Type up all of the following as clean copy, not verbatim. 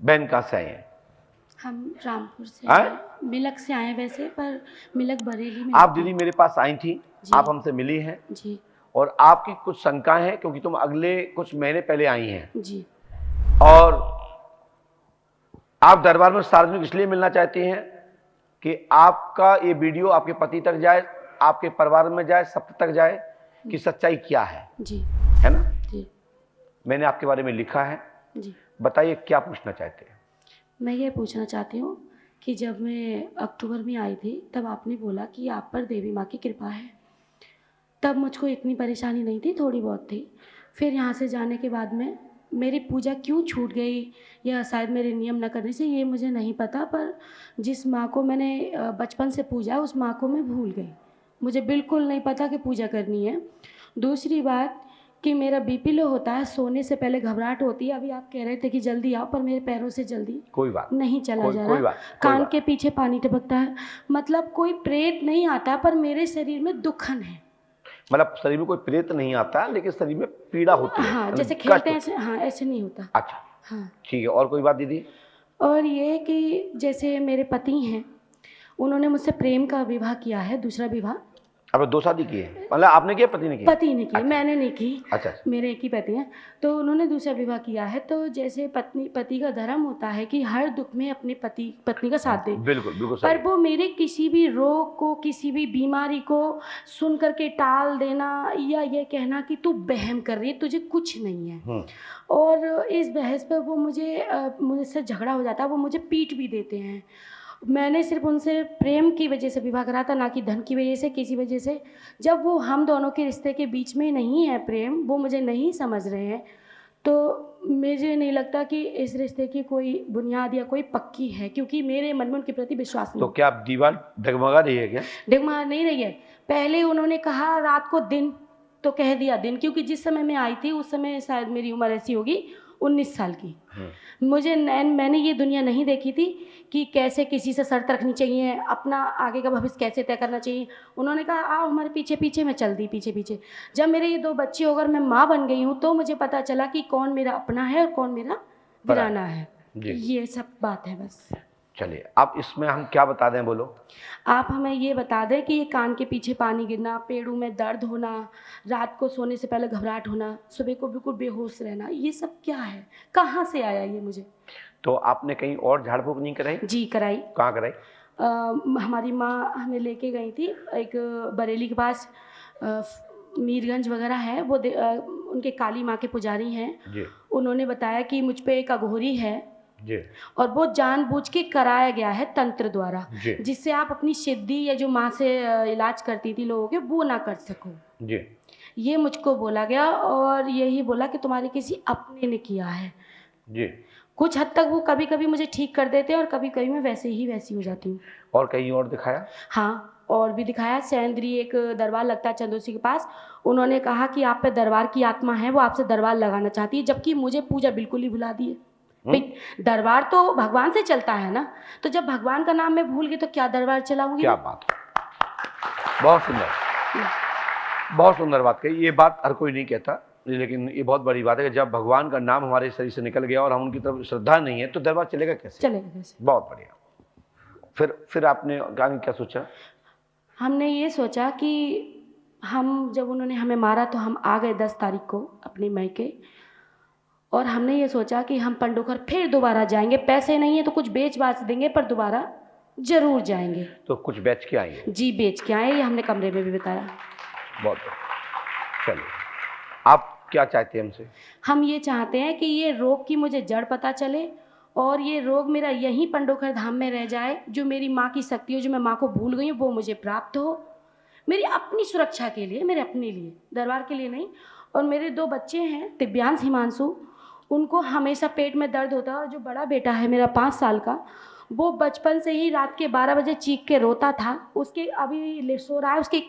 बहन कहाँ से आई हैं? हम रामपुर से आए? आए, मिलक से आए वैसे, पर मिलक बरेली में आप रहते दीदी हैं। मेरे पास आई थी, जी। आप हमसे मिली हैं जी और आपकी कुछ शंकाएं हैं क्योंकि तुम अगले कुछ महीने पहले आई हैं जी और आप दरबार में सार्वजनिक इसलिए मिलना चाहती हैं कि आपका ये वीडियो आपके पति तक जाए, आपके परिवार में जाए, सब तक जाए कि सच्चाई क्या जी है ना? जी मैंने आपके बारे में लिखा है, जी। बताइए क्या पूछना चाहते हैं? मैं ये पूछना चाहती हूँ कि जब मैं अक्टूबर में आई थी तब आपने बोला कि आप पर देवी माँ की कृपा है। तब मुझको इतनी परेशानी नहीं थी, थोड़ी बहुत थी। फिर यहाँ से जाने के बाद में मेरी पूजा क्यों छूट गई, या शायद मेरे नियम न करने से, ये मुझे नहीं पता। पर जिस माँ को मैंने बचपन से पूजा, उस माँ को मैं भूल गई। मुझे बिल्कुल नहीं पता कि पूजा करनी है। दूसरी बात कि मेरा बीपी लो होता है, सोने से पहले घबराहट होती है। अभी आप कह रहे थे कि जल्दी आओ, पर मेरे पैरों से जल्दी कोई बात नहीं चला जा रहा। कोई कान बात। के पीछे पानी टपकता है। मतलब कोई प्रेत नहीं आता, पर मेरे शरीर में दुखन है। मतलब शरीर में कोई प्रेत नहीं आता लेकिन शरीर में पीड़ा होती है, हाँ, जैसे कष्ट खेलते हैं होता ऐसे, हाँ ऐसे नहीं होता। है। अच्छा हाँ। ठीक है, और कोई बात दीदी? और ये कि जैसे मेरे पति हैं, उन्होंने मुझसे प्रेम का विवाह किया है, दूसरा विवाह। अब 2 शादी की है, मतलब आपने किया, पति ने किया? पति ने की, अच्छा। मैंने नहीं की। अच्छा। मेरे एक ही पति हैं, तो उन्होंने दूसरा विवाह किया है। तो जैसे पति का धर्म होता है कि हर दुख में अपने पत्नी का साथ दे। बिल्कुल बिल्कुल सही। पर वो मेरे किसी भी रोग को, किसी भी बीमारी को सुन करके टाल देना, या ये कहना कि तू वहम कर रही है, तुझे कुछ नहीं है। और इस बहस पर वो मुझसे झगड़ा हो जाता है, वो मुझे पीट भी देते हैं। मैंने सिर्फ उनसे प्रेम की वजह से विवाह करा था, ना कि धन की वजह से, किसी वजह से। जब वो हम दोनों के रिश्ते के बीच में नहीं है प्रेम, वो मुझे नहीं समझ रहे हैं, तो मुझे नहीं लगता कि इस रिश्ते की कोई बुनियाद या कोई पक्की है, क्योंकि मेरे मन में उनके प्रति विश्वास नहीं। तो क्या आप दीवार डगमगा रही है क्या? डगमगा नहीं रही है। पहले उन्होंने कहा रात को दिन, तो कह दिया दिन, क्योंकि जिस समय मैं आई थी उस समय शायद मेरी उम्र ऐसी होगी 19 साल की। मैंने ये दुनिया नहीं देखी थी कि कैसे किसी से शर्त रखनी चाहिए, अपना आगे का भविष्य कैसे तय करना चाहिए। उन्होंने कहा आओ हमारे पीछे पीछे, मैं चल दी पीछे पीछे। जब मेरे ये 2 बच्चे होकर मैं माँ बन गई हूँ, तो मुझे पता चला कि कौन मेरा अपना है और कौन मेरा वीराना है। ये सब बात है बस। चलिए, आप इसमें हम क्या बता दें, बोलो। आप हमें ये बता दें कि ये कान के पीछे पानी गिरना, पेड़ों में दर्द होना, रात को सोने से पहले घबराहट होना, सुबह को बिल्कुल बेहोश रहना, ये सब क्या है, कहाँ से आया ये मुझे? तो आपने कहीं और झाड़ फूक नहीं कराई? जी कराई। कहाँ कराई? हमारी माँ हमें लेके गई थी एक बरेली के पास, मीरगंज वगैरह है वो, उनके काली माँ के पुजारी हैं जी। उन्होंने बताया कि मुझ पे एक अघोरी है जी। और वो जानबूझ के कराया गया है तंत्र द्वारा, जिससे आप अपनी सिद्धि या जो माँ से इलाज करती थी लोगों के, वो ना कर सको। जी। ये मुझको बोला गया और यही बोला कि तुम्हारे किसी अपने ने किया है। जी। कुछ हद तक वो कभी कभी मुझे ठीक कर देते हैं और कभी कभी मैं वैसी हो जाती हूँ। और कहीं और दिखाया? हाँ, और भी दिखाया। सैंद्री एक दरबार लगता है चंदोसी के पास, उन्होंने कहा कि आप पे दरबार की आत्मा है, वो आपसे दरबार लगाना चाहती है, जबकि मुझे पूजा बिल्कुल ही भुला दी है। भाई दरबार तो भगवान से चलता है ना, तो जब भगवान का नाम मैं भूल गई तो क्या दरबार चलाऊंगी? क्या बात, बहुत सुंदर, बहुत सुंदर बात कही। ये बात हर कोई नहीं कहता, लेकिन ये बहुत बड़ी बात है कि जब भगवान का नाम हमारे शरीर से निकल गया और हम उनकी तरफ श्रद्धा नहीं है तो दरबार चलेगा कैसे? चलेगा कैसे? बहुत बढ़िया। फिर आपने क्या सोचा? हमने ये सोचा कि हम जब उन्होंने हमें मारा तो हम आ गए 10 तारीख को अपने मायके, और हमने ये सोचा कि हम पंडोखर फिर दोबारा जाएंगे। पैसे नहीं है तो कुछ बेच बाच देंगे, पर दोबारा जरूर जाएंगे। तो कुछ बेच के आएंगे? जी बेच के आए, ये हमने कमरे में भी बताया। बहुत बढ़िया। चलिए, आप क्या चाहते हैं हमसे? हम ये चाहते हैं कि ये रोग की मुझे जड़ पता चले और ये रोग मेरा यहीं पंडोखर धाम में रह जाए। जो मेरी माँ की शक्ति हो, जो मैं माँ को भूल गई हूँ, वो मुझे प्राप्त हो, मेरी अपनी सुरक्षा के लिए, मेरे अपने लिए, दरबार के लिए नहीं। और मेरे 2 बच्चे हैं, दिव्यांश हिमांशु, उनको हमेशा पेट में दर्द होता है। और जो बड़ा बेटा है मेरा 5 साल का, वो बचपन से ही रात के 12 बजे चीख के रोता था। उसके अभी सो रहा है, उसकी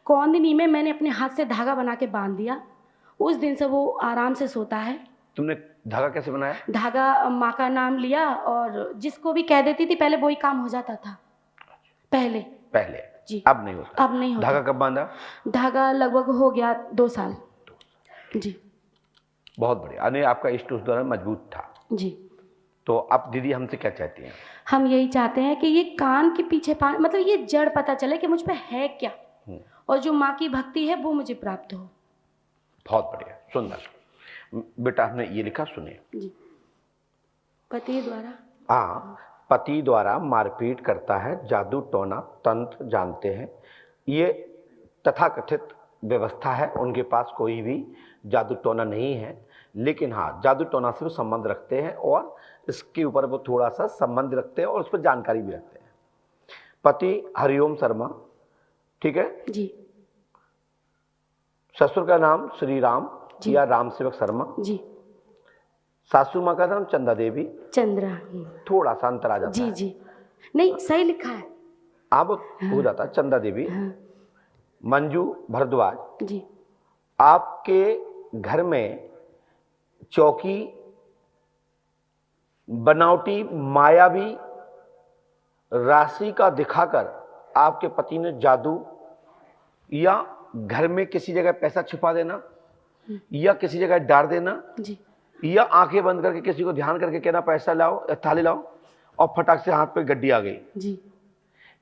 कौंदनी में मैंने अपने हाथ से धागा बना के बांध दिया। उस दिन से वो आराम से सोता है। तुमने धागा कैसे बनाया? धागा माँ का नाम लिया और जिसको भी कह देती थी, पहले वही काम हो जाता था। पहले जी, अब नहीं होता। अब नहीं होता। धागा कब बांधा? धागा लगभग हो गया 2 साल। जी। बहुत बढ़िया। यानी आपका इष्ट उस दौरान मजबूत था। जी। तो अब दीदी हमसे क्या चाहती हैं? हम यही चाहते हैं कि ये कान के पीछे पान मतलब ये जड़ पता चले कि मुझ पे है क्या, और जो माँ की भक्ति है वो मुझे प्राप्त हो। बहुत बढ़िया, सुंदर। बेटा हमने ये लिखा, सुनिए। जी। पति द्वारा हाँ, पति द्वारा मारपीट करता है, जादू टोना तंत्र जानते हैं। ये तथाकथित व्यवस्था है, उनके पास कोई भी जादू टोना नहीं है, लेकिन हाँ जादू टोना से वो संबंध रखते हैं और इसके ऊपर वो थोड़ा सा संबंध रखते हैं और उस पर जानकारी भी रखते हैं। पति हरिओम शर्मा, ठीक है जी। ससुर का नाम श्री राम जी। या राम सेवक शर्मा, जी। सासू माँ का नाम चंदा देवी, चंद्रा। थोड़ा सा अंतर आ जाता जी है। जी, नहीं सही लिखा है। अब हो जाता है चंदा देवी। हाँ। मंजू भारद्वाज, जी। आपके घर में चौकी बनावटी मायावी राशि का दिखाकर आपके पति ने जादू या घर में किसी जगह पैसा छुपा देना या किसी जगह डाल देना जी। या आंखें बंद करके किसी को ध्यान करके कहना पैसा लाओ या थाली लाओ और फटाक से हाथ पे गड्डी आ गई, जी।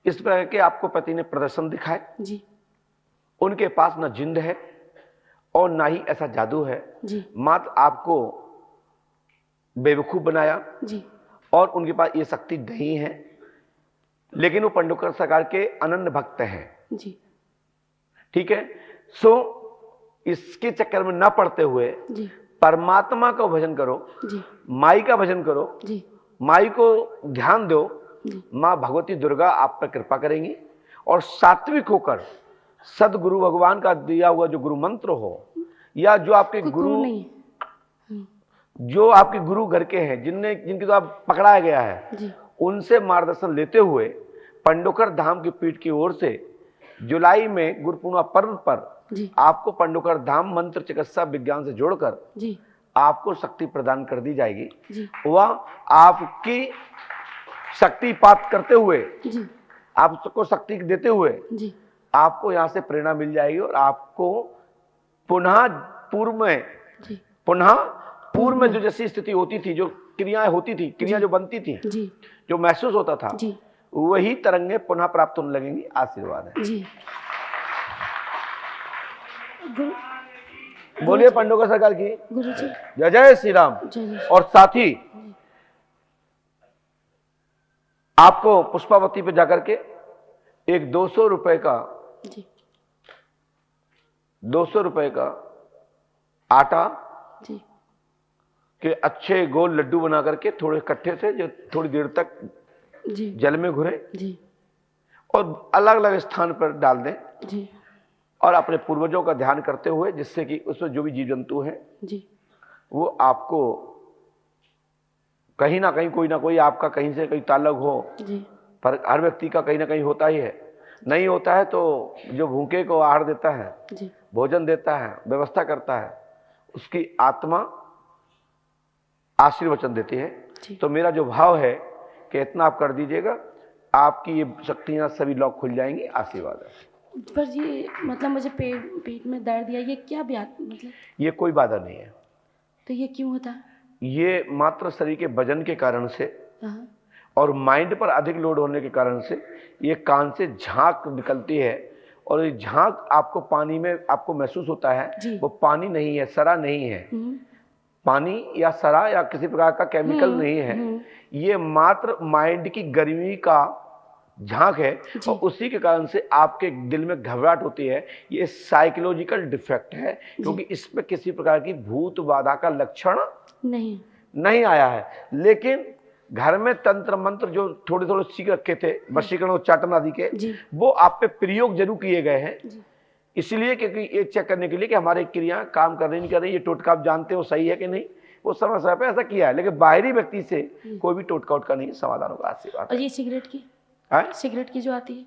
इस प्रकार के आपको पति ने प्रदर्शन दिखाए। जी। उनके पास न जिंद है और ना ही ऐसा जादू है, जी। मात्र आपको बेवकूफ बनाया जी। और उनके पास ये शक्ति नहीं है, लेकिन वो पंडोकर सरकार के अनन्य भक्त हैं। जी। ठीक है, सो इसके चक्कर में ना पड़ते हुए जी। परमात्मा का भजन करो, जी। माई का भजन करो, जी। माई को ध्यान दो, जी। माँ भगवती दुर्गा आप पर कृपा करेंगी और सात्विक होकर सदगुरु भगवान का दिया हुआ जो गुरु मंत्र हो या जो आपके गुरु नहीं। जो आपके गुरु घर के हैं जिनके तो आप पकड़ाया गया है, जी। उनसे मार्गदर्शन लेते हुए पंडोकर धाम की पीठ की ओर से जुलाई में गुरु पूर्णिमा पर्व पर जी। आपको पंडोकर धाम मंत्र चिकित्सा विज्ञान से जोड़कर जी। आपको शक्ति प्रदान कर दी जाएगी। जी। वह आपकी शक्तिपात करते हुए, जी। आपको शक्ति देते हुए जी। आपको यहाँ से प्रेरणा मिल जाएगी और आपको पुनः पूर्व में जो जैसी स्थिति होती थी, जो क्रियाएं होती थी, क्रिया जो बनती थी, जी। जो महसूस होता था, जी। वही तरंगे पुनः प्राप्त होने लगेंगी। आशीर्वाद है जी। बोलिए पंडोकर सरकार की गुरु जी। जय जय श्री राम। और साथ ही आपको पुष्पावती पे जाकर के एक 200 रुपए का जी। 200 रुपए का आटा जी। के अच्छे गोल लड्डू बना करके थोड़े इकट्ठे से जो थोड़ी देर तक जी। जल में घुरे जी। और अलग अलग स्थान पर डाल दें जी। और अपने पूर्वजों का ध्यान करते हुए, जिससे कि उसमें जो भी जीव जंतु हैं जी। वो आपको कहीं ना कहीं कोई ना कोई आपका कहीं से कहीं ताल्लुक हो, जी। पर हर व्यक्ति का कहीं ना कहीं होता ही है। नहीं होता है तो जो भूखे को आहार देता है, जी। भोजन देता है, व्यवस्था करता है, उसकी आत्मा आशीर्वचन देती है। तो मेरा जो भाव है कि इतना आप कर दीजिएगा, आपकी ये शक्तियां सभी लॉक खुल जाएंगी। आशीर्वाद है। पर ये मतलब मुझे पेट में दर्द या ये क्या मतलब ये कोई बाधा नहीं है। तो ये क्यों होता है? ये मात्र शरीर के वजन के कारण से हाँ। और माइंड पर अधिक लोड होने के कारण से ये कान से झाग निकलती है और ये झाग आपको पानी में आपको महसूस होता है। वो पानी नहीं है, सरा नहीं है, पानी या सरा या किसी प्रकार का केमिकल नहीं है, ये मात्र माइंड की गर्मी का झांक है और उसी के कारण से आपके दिल में घबराहट होती है। ये साइकोलॉजिकल डिफेक्ट है, क्योंकि इसमें किसी प्रकार की भूत बाधा का लक्षण नहीं आया है। लेकिन घर में तंत्र मंत्र जो थोड़े थोड़े सीख रखे थे, वशीकरण उच्चाटन आदि के, वो आप पे प्रयोग जरूर किए गए हैं, इसलिए क्योंकि ये चेक करने के लिए कि हमारी क्रिया काम कर रही नहीं कर रही, ये टोटका आप जानते हो सही है कि नहीं, वो समय समय पे ऐसा किया है। लेकिन बाहरी व्यक्ति से कोई भी टोटका उटका नहीं समाधान होगा। आशीर्वाद। और ये सिगरेट की सिगरेट की जो आती है,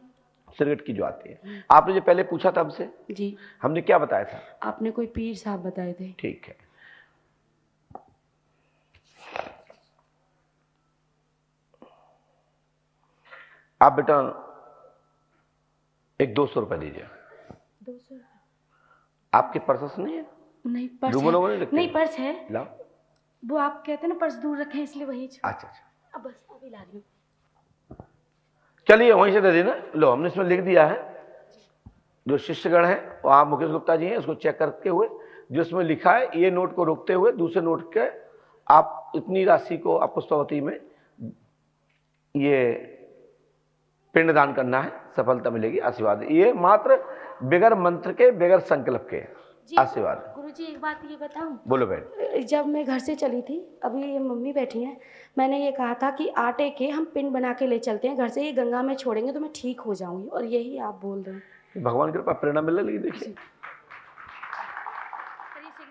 सिगरेट की जो आती है, आपने जो पहले पूछा था हमसे, जी हमने क्या बताया था? आपने कोई पीर साहब बताए थे। ठीक है, आप बेटा एक 200 रुपए दीजिए। 200? आपके पर्स नहीं है? नहीं पर्स है। नहीं, नहीं पर्स है। लाओ वो आप कहते हैं ना पर्स दूर रखें इसलिए वही अच्छा अच्छा, अब बस अभी ला रही हूँ। चलिए वहीं से दे देना। लो हमने इसमें लिख दिया है, जो शिष्यगण है वो आप मुकेश गुप्ता जी हैं, इसको चेक करते हुए जो इसमें लिखा है ये नोट को रोकते हुए दूसरे नोट के आप इतनी राशि को आप पुष्पावती में ये पिंडदान करना है, सफलता मिलेगी, आशीर्वाद। ये मात्र बगैर मंत्र के बगैर संकल्प के आशीर्वाद। गुरुजी एक बात ये बताऊं, बोलो बहन। जब मैं घर से चली थी, अभी ये मम्मी बैठी हैं, मैंने ये कहा था कि आटे के हम पिंड बना के ले चलते हैं घर से, ये गंगा में छोड़ेंगे तो मैं ठीक हो जाऊंगी, और यही आप बोल रहे हैं। भगवान की कृपा प्रेरणा मिलने लगी। देखिए